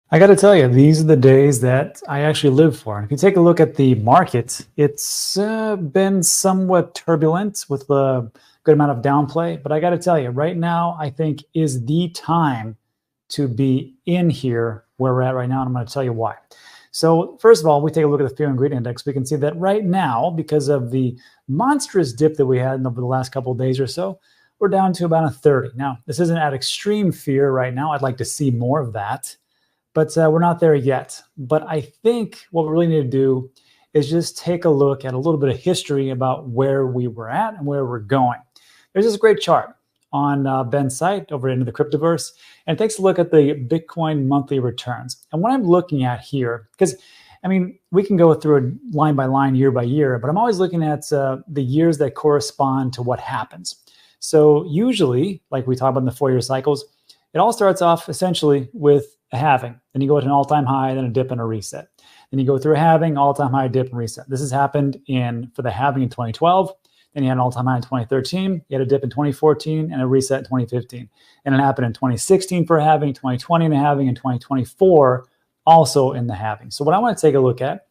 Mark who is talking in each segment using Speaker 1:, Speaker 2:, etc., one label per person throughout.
Speaker 1: I got to tell you, these are the days that I actually live for. And if you take a look at the market, it's been somewhat turbulent with a good amount of downplay. But I got to tell you, right now, I think is the time to be in here where we're at right now. And I'm going to tell you why. So first of all, we take a look at the fear ingredient index. We can see that right now, because of the monstrous dip that we had over the last couple of days or so, we're down to about a 30. Now, this isn't at extreme fear right now. I'd like to see more of that. But we're not there yet. But I think what we really need to do is just take a look at a little bit of history about where we were at and where we're going. There's this great chart on Ben's site over into the Cryptoverse, and it takes a look at the Bitcoin monthly returns. And what I'm looking at here, because I mean, we can go through it line by line, year by year, but I'm always looking at the years that correspond to what happens. So usually, like we talk about in the 4-year cycles, it all starts off essentially with a halving. Then you go to an all-time high, then a dip and a reset. Then you go through a halving, all-time high, dip, and reset. This has happened for the halving in 2012. Then you had an all-time high in 2013. You had a dip in 2014 and a reset in 2015. And it happened in 2016 for a halving, 2020 in a halving, and 2024 also in the halving. So what I want to take a look at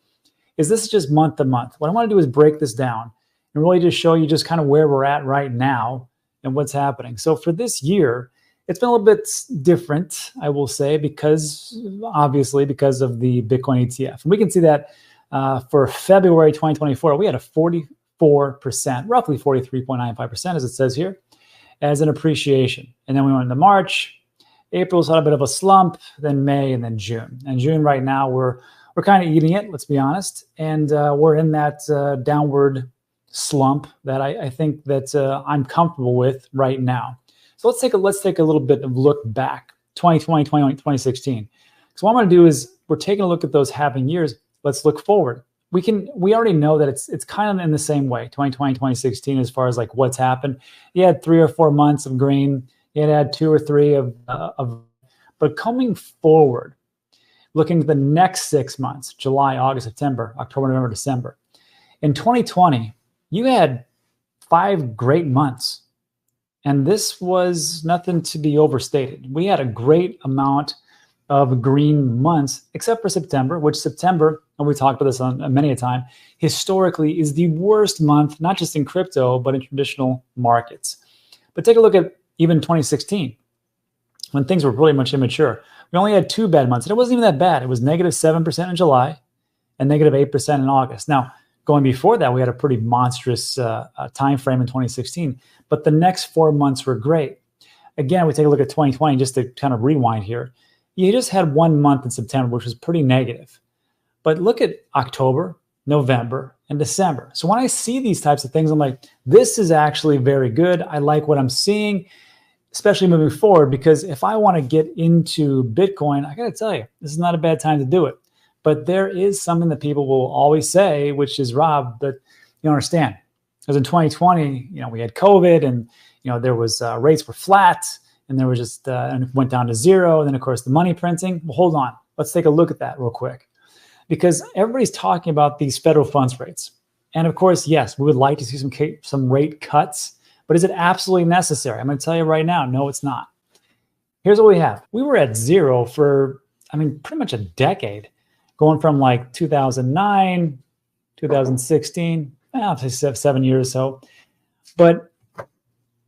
Speaker 1: is this is just month to month. What I want to do is break this down and really just show you just kind of where we're at right now and what's happening. So for this year, it's been a little bit different, I will say, obviously because of the Bitcoin ETF. And we can see that for February 2024, we had a 44%, roughly 43.95%, as it says here, as an appreciation. And then we went into March. April's had a bit of a slump, then May, and then June. And June right now, we're kind of eating it, let's be honest. And we're in that downward slump that I think that I'm comfortable with right now. So let's take a little bit of look back, 2020, 2016. So what I'm going to do is we're taking a look at those halving years. Let's look forward. We already know that it's kind of in the same way, 2020, 2016, as far as like what's happened. You had 3 or 4 months of green. You had 2 or 3 but coming forward, looking at the next 6 months, July, August, September, October, November, December. In 2020, you had 5 great months. And this was nothing to be overstated. We had a great amount of green months, except for September, which September, and we talked about this on many a time, historically is the worst month, not just in crypto, but in traditional markets. But take a look at even 2016, when things were really much immature. We only had 2 bad months, and it wasn't even that bad. It was negative 7% in July and negative 8% in August. Now, going before that, we had a pretty monstrous time frame in 2016. But the next 4 months were great. Again, we take a look at 2020, just to kind of rewind here. You just had 1 month in September, which was pretty negative. But look at October, November, and December. So when I see these types of things, I'm like, this is actually very good. I like what I'm seeing, especially moving forward, because if I want to get into Bitcoin, I got to tell you, this is not a bad time to do it. But there is something that people will always say, which is, Rob, but you don't understand. Because in 2020, we had COVID, and there was rates were flat, and there was just and it went down to 0. And then of course the money printing. Well, hold on, let's take a look at that real quick, because everybody's talking about these federal funds rates, and of course, yes, we would like to see some rate cuts, but is it absolutely necessary? I'm going to tell you right now, no, it's not. Here's what we have: we were at 0 for pretty much a decade, going from like 2009, 2016. I'll say 7 years or so. But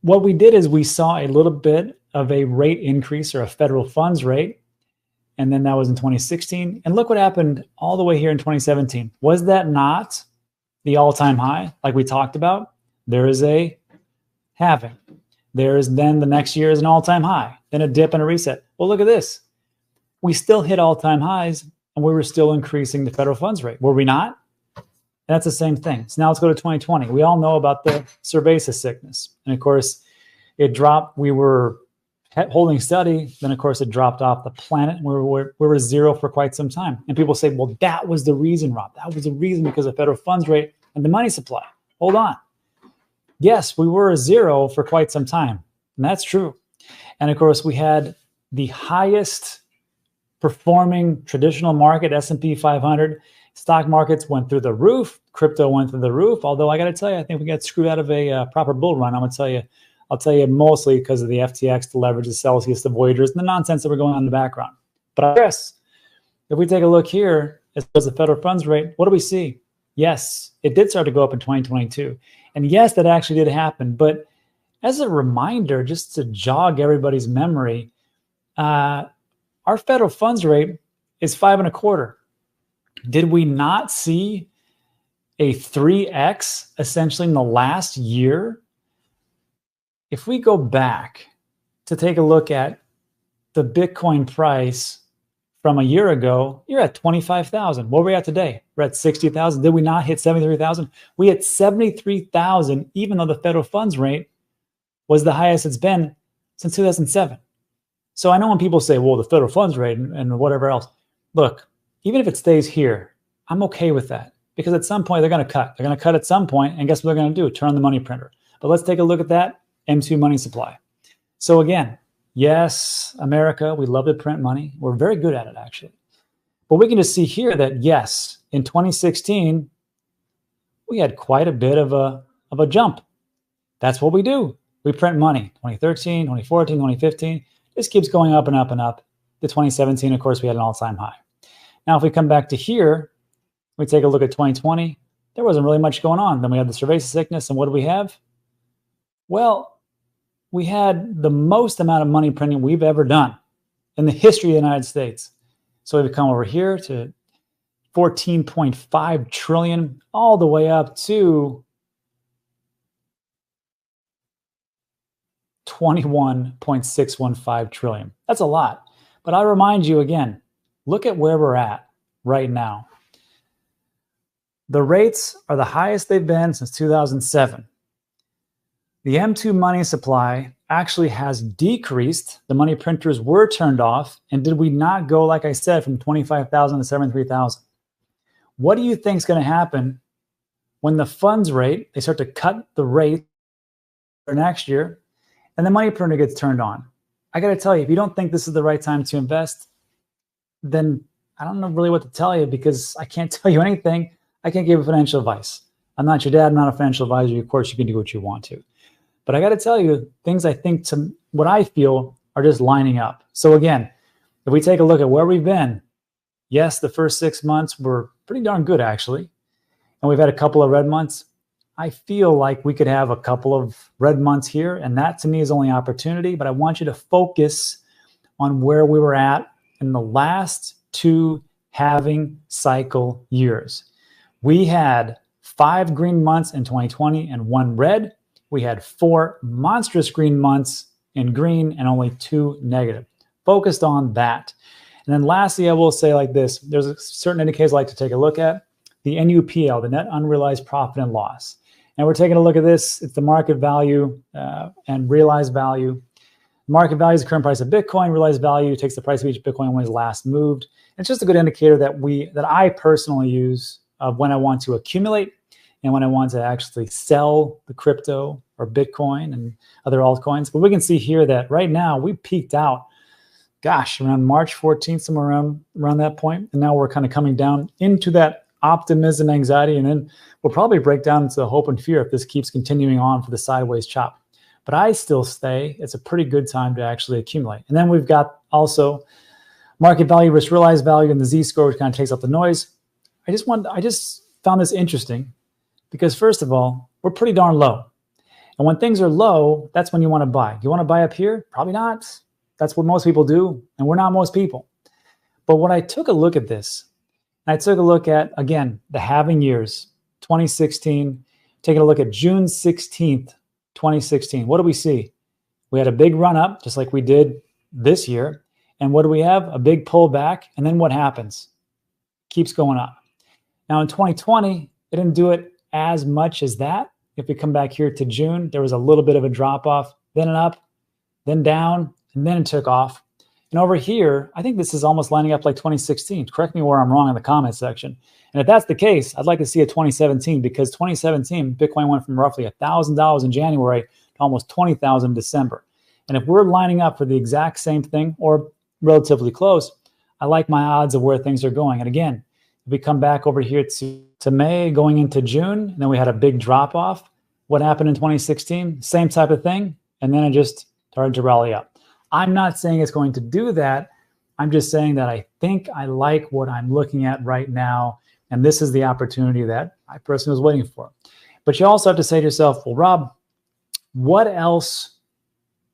Speaker 1: what we did is we saw a little bit of a rate increase, or a federal funds rate. And then that was in 2016. And look what happened all the way here in 2017. Was that not the all-time high like we talked about? There is a halving. There's then the next year is an all-time high, then a dip and a reset. Well, look at this. We still hit all-time highs, and we were still increasing the federal funds rate. Were we not? That's the same thing. So now let's go to 2020. We all know about the cerveza sickness. And of course, it dropped. We were holding steady. Then, of course, it dropped off the planet. We were 0 for quite some time. And people say, well, that was the reason, Rob. That was the reason, because of federal funds rate and the money supply. Hold on. Yes, we were 0 for quite some time. And that's true. And of course, we had the highest performing traditional market, S&P 500. Stock markets went through the roof. Crypto went through the roof. Although I got to tell you, I think we got screwed out of a proper bull run. I'll tell you mostly because of the FTX, the leverage, the Celsius, the Voyagers, and the nonsense that were going on in the background. But I guess if we take a look here, as far as the federal funds rate, what do we see? Yes, it did start to go up in 2022. And yes, that actually did happen. But as a reminder, just to jog everybody's memory, our federal funds rate is 5.25. Did we not see a 3x essentially in the last year? If we go back to take a look at the Bitcoin price from a year ago, you're at 25,000. What are we at today? We're at 60,000. Did we not hit 73,000? We hit 73,000, even though the federal funds rate was the highest it's been since 2007. So I know when people say, well, the federal funds rate and whatever else, look, even if it stays here, I'm okay with that, because at some point they're going to cut. They're going to cut at some point, and guess what they're going to do? Turn on the money printer. But let's take a look at that M2 money supply. So again, yes, America, we love to print money. We're very good at it, actually. But we can just see here that, yes, in 2016, we had quite a bit of a jump. That's what we do. We print money. 2013, 2014, 2015. This keeps going up and up and up. The 2017, of course, we had an all-time high. Now, if we come back to here, we take a look at 2020, there wasn't really much going on. Then we had the cerveza sickness, and what do we have? Well, we had the most amount of money printing we've ever done in the history of the United States. So we've come over here to 14.5 trillion, all the way up to 21.615 trillion. That's a lot. But I remind you again, look at where we're at right now. The rates are the highest they've been since 2007. The M2 money supply actually has decreased. The money printers were turned off. And did we not go, like I said, from 25,000 to 73,000? What do you think is going to happen when the funds rate, they start to cut the rate for next year, and the money printer gets turned on? I got to tell you, if you don't think this is the right time to invest, then I don't know really what to tell you, because I can't tell you anything. I can't give you financial advice. I'm not your dad. I'm not a financial advisor. Of course, you can do what you want to. But I got to tell you, things I think, to what I feel, are just lining up. So again, if we take a look at where we've been, yes, the first 6 months were pretty darn good, actually. And we've had a couple of red months. I feel like we could have a couple of red months here, and that to me is only opportunity. But I want you to focus on where we were at in the last 2 halving cycle years. We had 5 green months in 2020 and 1 red. We had 4 monstrous green months in green and only 2 negative. Focused on that. And then lastly, I will say like this, there's a certain indicators I like to take a look at. The NUPL, the net unrealized profit and loss. And we're taking a look at this. It's the market value and realized value. Market value is the current price of Bitcoin. Realized value takes the price of each Bitcoin when it's last moved. It's just a good indicator that I personally use of when I want to accumulate and when I want to actually sell the crypto or Bitcoin and other altcoins. But we can see here that right now we peaked out, gosh, around March 14th, somewhere around that point. And now we're kind of coming down into that optimism, anxiety, and then we'll probably break down into hope and fear if this keeps continuing on for the sideways chop. But I still say it's a pretty good time to actually accumulate. And then we've got also market value versus realized value and the Z-score, which kind of takes out the noise. I just found this interesting because, first of all, we're pretty darn low. And when things are low, that's when you want to buy. Do you want to buy up here? Probably not. That's what most people do, and we're not most people. But when I took a look at this, I took a look at, again, the halving years, 2016, taking a look at June 16th, 2016. What do we see? We had a big run up, just like we did this year. And what do we have? A big pullback. And then what happens? Keeps going up. Now in 2020, it didn't do it as much as that. If we come back here to June, there was a little bit of a drop off, then an up, then down, and then it took off. And over here, I think this is almost lining up like 2016. Correct me where I'm wrong in the comment section. And if that's the case, I'd like to see a 2017, because 2017, Bitcoin went from roughly $1,000 in January to almost $20,000 in December. And if we're lining up for the exact same thing or relatively close, I like my odds of where things are going. And again, if we come back over here to May, going into June, and then we had a big drop off. What happened in 2016? Same type of thing. And then it just started to rally up. I'm not saying it's going to do that. I'm just saying that I think I like what I'm looking at right now. And this is the opportunity that I personally was waiting for. But you also have to say to yourself, well, Rob, what else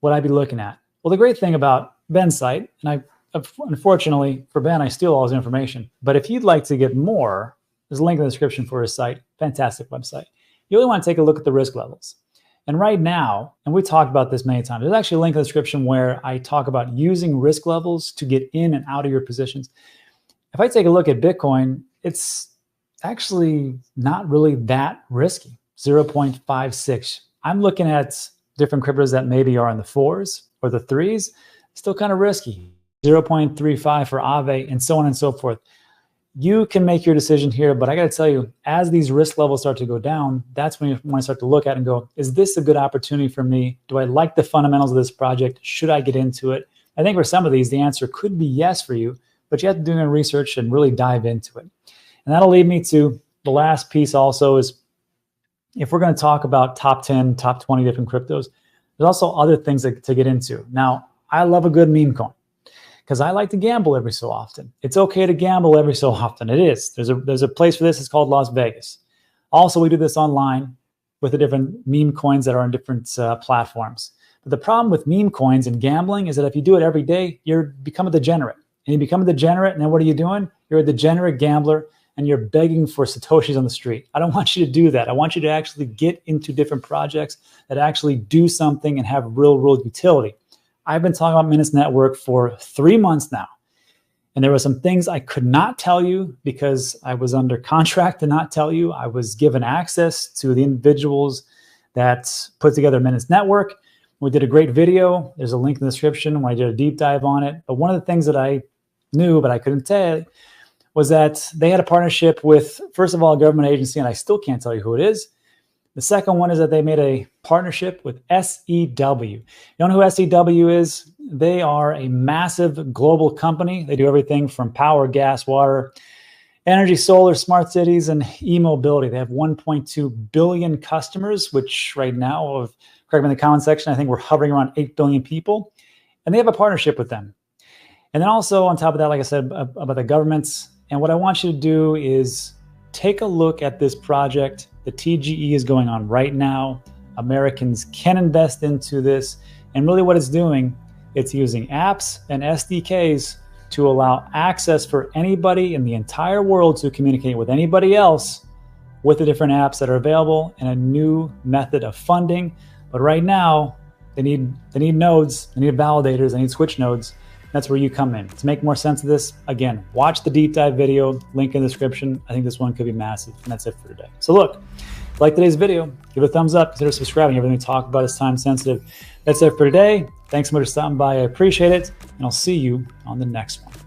Speaker 1: would I be looking at? Well, the great thing about Ben's site, and unfortunately for Ben, I steal all his information. But if you'd like to get more, there's a link in the description for his site. Fantastic website. You really want to take a look at the risk levels. And right now, and we talked about this many times, there's actually a link in the description where I talk about using risk levels to get in and out of your positions. If I take a look at Bitcoin, it's actually not really that risky, 0.56. I'm looking at different cryptos that maybe are in the 4s or the 3s, still kind of risky, 0.35 for Aave, and so on and so forth. You can make your decision here, but I got to tell you, as these risk levels start to go down, that's when you want to start to look at and go, is this a good opportunity for me? Do I like the fundamentals of this project? Should I get into it? I think for some of these, the answer could be yes for you, but you have to do your research and really dive into it. And that'll lead me to the last piece also is, if we're going to talk about top 10, top 20 different cryptos, there's also other things to get into. Now, I love a good meme coin because I like to gamble every so often. It's okay to gamble every so often. It is. There's a place for this. It's called Las Vegas. Also, we do this online with the different meme coins that are on different platforms. But the problem with meme coins and gambling is that if you do it every day, you become a degenerate. And you become a degenerate, and then what are you doing? You're a degenerate gambler, and you're begging for Satoshis on the street. I don't want you to do that. I want you to actually get into different projects that actually do something and have real utility. I've been talking about Minutes Network for 3 months now. And there were some things I could not tell you because I was under contract to not tell you. I was given access to the individuals that put together Minutes Network. We did a great video. There's a link in the description when I did a deep dive on it. But one of the things that I knew but I couldn't tell was that they had a partnership with, first of all, a government agency, and I still can't tell you who it is. The second one is that they made a partnership with SEW. You don't know who SEW is? They are a massive global company. They do everything from power, gas, water, energy, solar, smart cities, and e-mobility. They have 1.2 billion customers, which right now, correct me in the comment section, I think we're hovering around 8 billion people. And they have a partnership with them. And then also on top of that, like I said, about the governments. And what I want you to do is take a look at this project. The TGE is going on right now. Americans can invest into this. And really what it's doing, it's using apps and SDKs to allow access for anybody in the entire world to communicate with anybody else with the different apps that are available and a new method of funding. But right now, they need nodes, they need validators, they need switch nodes. That's where you come in. To make more sense of this, again, watch the deep dive video, link in the description. I think this one could be massive, and that's it for today. So look, if you like today's video, give it a thumbs up, consider subscribing. Everything we talk about is time sensitive. That's it for today. Thanks so much for stopping by. I appreciate it, and I'll see you on the next one.